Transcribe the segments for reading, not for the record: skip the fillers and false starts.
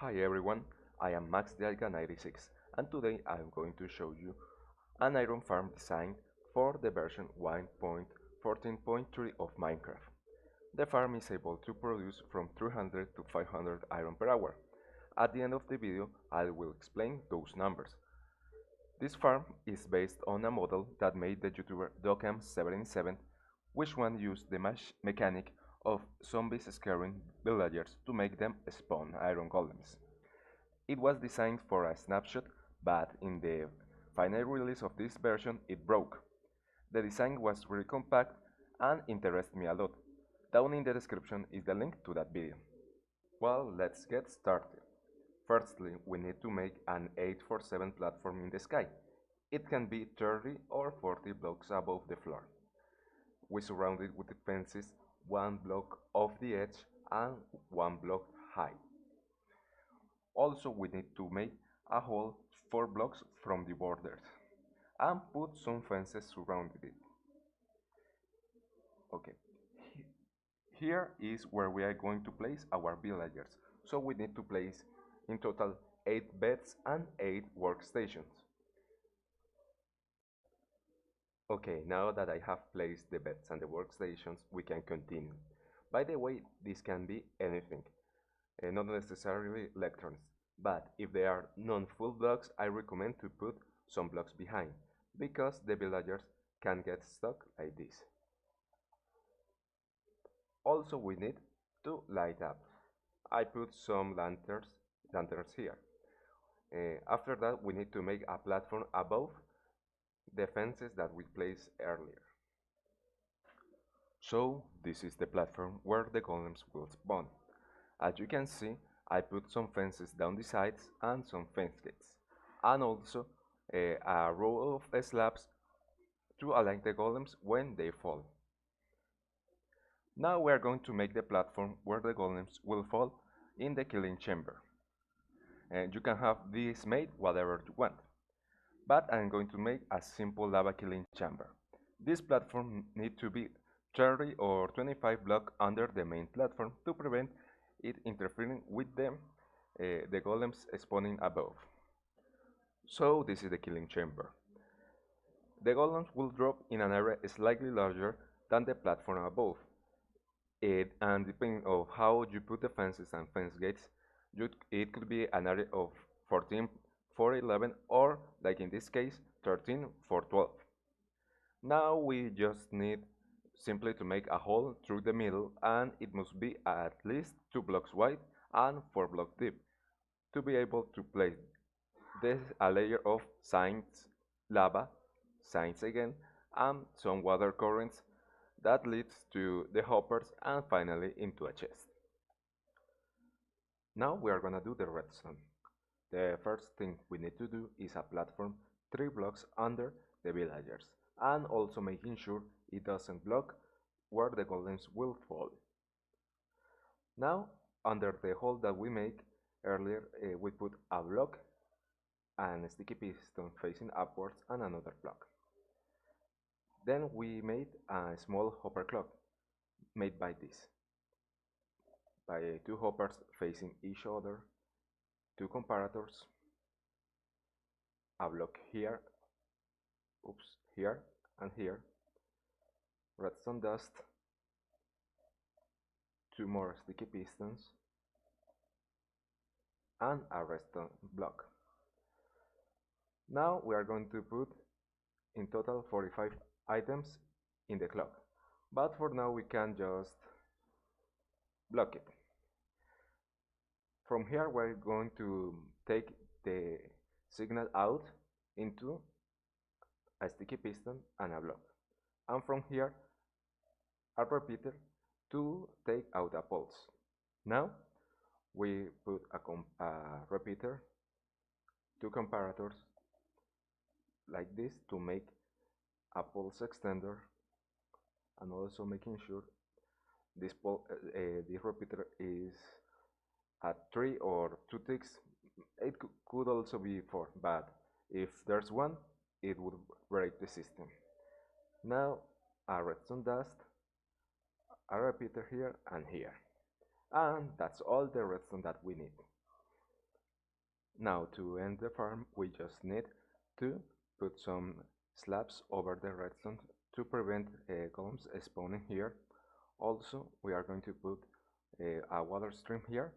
Hi everyone, I am Max Dialga 96 and today I am going to show you an iron farm designed for the version 1.14.3 of Minecraft. The farm is able to produce from 300 to 500 iron per hour. At the end of the video I will explain those numbers. This farm is based on a model that made the YouTuber Dokam77, which one used the mechanic of zombies scaring villagers to make them spawn iron golems. It was designed for a snapshot, but in the final release of this version it broke. The design was really compact and interested me a lot. Down in the description is the link to that video. Well, let's get started. Firstly, we need to make an 847 platform in the sky. It can be 30 or 40 blocks above the floor. We surround it with the fences, one block off the edge and one block high. Also, we need to make a hole 4 blocks from the borders and put some fences surrounding it. Okay, here is where we are going to place our villagers. So we need to place in total 8 beds and 8 workstations. Okay, now that I have placed the beds and the workstations, we can continue. By the way, this can be anything, not necessarily electrons, but if they are non-full blocks, I recommend to put some blocks behind, because the villagers can get stuck like this. Also, we need to light up. I put some lanterns here. After that, we need to make a platform above the fences that we placed earlier. So, this is the platform where the golems will spawn. As you can see, I put some fences down the sides and some fence gates, and also a row of slabs to align the golems when they fall. Now we are going to make the platform where the golems will fall in the killing chamber. And you can have this made whatever you want, but I'm going to make a simple lava killing chamber. This platform needs to be 30 or 25 blocks under the main platform to prevent it interfering with the golems spawning above. So this is the killing chamber. The golems will drop in an area slightly larger than the platform above. And depending on how you put the fences and fence gates, it could be an area of 14 for 11 or, like in this case, 13 for 12. Now we just need simply to make a hole through the middle, and it must be at least 2 blocks wide and 4 blocks deep to be able to place this a layer of signs, lava, signs again, and some water currents that leads to the hoppers and finally into a chest. Now we are gonna do the redstone. The first thing we need to do is a platform 3 blocks under the villagers, and also making sure it doesn't block where the golems will fall. Now, under the hole that we make earlier, we put a block and a sticky piston facing upwards and another block. Then we made a small hopper clock made by this, by 2 hoppers facing each other, 2 comparators, a block here, here and here, redstone dust, 2 more sticky pistons, and a redstone block. Now we are going to put in total 45 items in the clock, but for now we can just block it. From here we're going to take the signal out into a sticky piston and a block, and from here a repeater to take out a pulse. Now we put a repeater, 2 comparators like this to make a pulse extender, and also making sure this repeater is at 3 or 2 ticks. It could also be 4, but if there's 1, it would break the system. Now a redstone dust, a repeater here and here, and that's all the redstone that we need. Now to end the farm, we just need to put some slabs over the redstone to prevent golems spawning here. Also, we are going to put a water stream here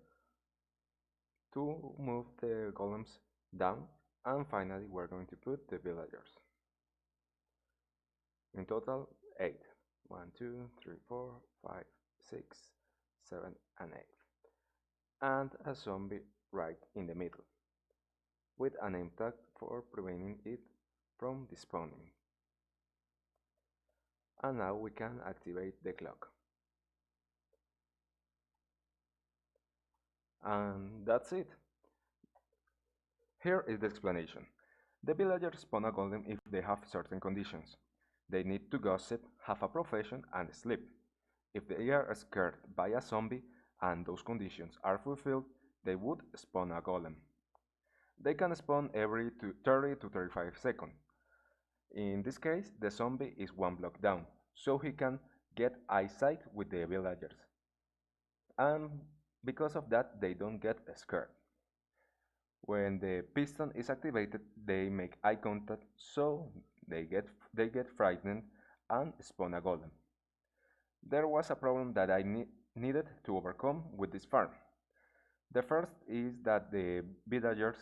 to move the golems down, and finally we're going to put the villagers. In total, 8. 1, 2, 3, 4, 5, 6, 7, and 8. And a zombie right in the middle, with a name tag for preventing it from despawning. And now we can activate the clock. And that's it. Here is the explanation. The villagers spawn a golem if they have certain conditions. They need to gossip, have a profession, and sleep. If they are scared by a zombie and those conditions are fulfilled, they would spawn a golem. They can spawn every 30 to 35 seconds. In this case, the zombie is one block down, so he can get eyesight with the villagers. And because of that, they don't get scared. When the piston is activated, they make eye contact, so they get frightened and spawn a golem. There was a problem that I needed to overcome with this farm. The first is that the villagers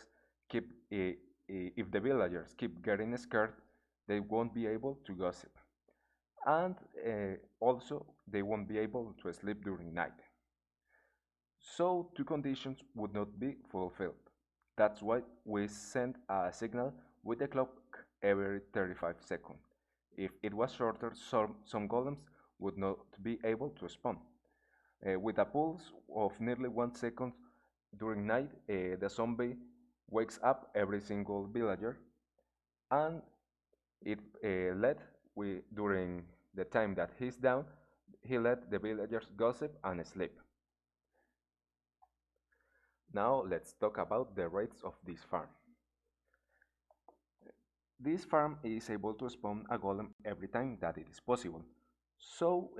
keep if the villagers keep getting scared, they won't be able to gossip, and also they won't be able to sleep during night. So two conditions would not be fulfilled. That's why we send a signal with the clock every 35 seconds. If it was shorter, some golems would not be able to spawn. With a pulse of nearly 1 second during night, the zombie wakes up every single villager, and it during the time that he's down, he let the villagers gossip and sleep. Now let's talk about the rates of this farm. This farm is able to spawn a golem every time that it is possible. So,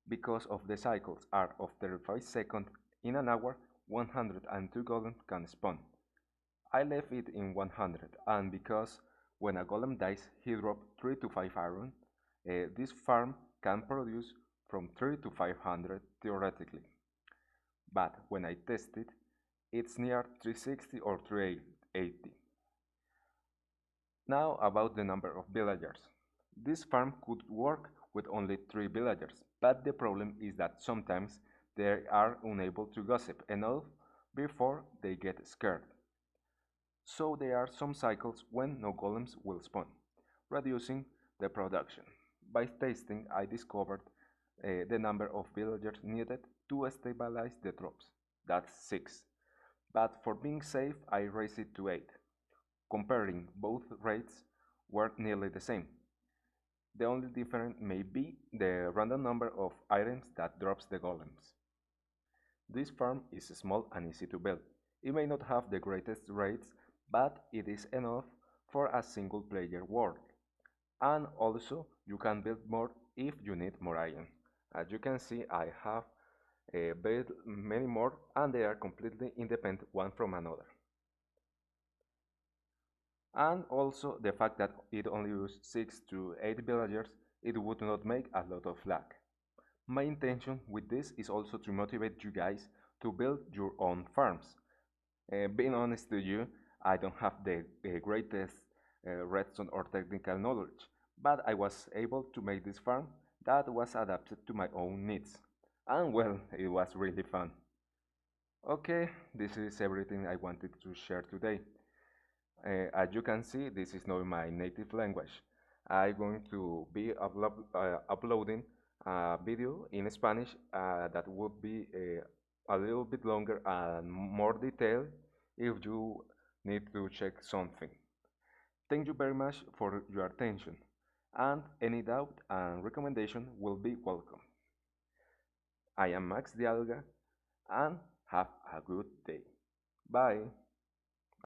because of the cycles are of 35 seconds in an hour, 102 golems can spawn. I left it in 100, and because when a golem dies, he drops 3 to 5 iron, this farm can produce from 3 to 500 theoretically. But when I test it, it's near 360 or 380. Now about the number of villagers. This farm could work with only 3 villagers, but the problem is that sometimes they are unable to gossip enough before they get scared. So there are some cycles when no golems will spawn, reducing the production. By testing, I discovered the number of villagers needed to stabilize the drops. That's 6. But for being safe, I raised it to 8. Comparing both rates were nearly the same. The only difference may be the random number of items that drops the golems. This farm is small and easy to build. It may not have the greatest rates, but it is enough for a single player world. And also, you can build more if you need more iron. As you can see, I have built many more, and they are completely independent one from another. And also the fact that it only used 6 to 8 villagers, it would not make a lot of lag. My intention with this is also to motivate you guys to build your own farms. Being honest to you, I don't have the greatest redstone or technical knowledge, but I was able to make this farm that was adapted to my own needs. And well, it was really fun. Okay, this is everything I wanted to share today. As you can see, this is not my native language. I'm going to be uploading a video in Spanish that would be a little bit longer and more detailed if you need to check something. Thank you very much for your attention, and any doubt and recommendation will be welcome. I am Max Dialga, and have a good day. Bye.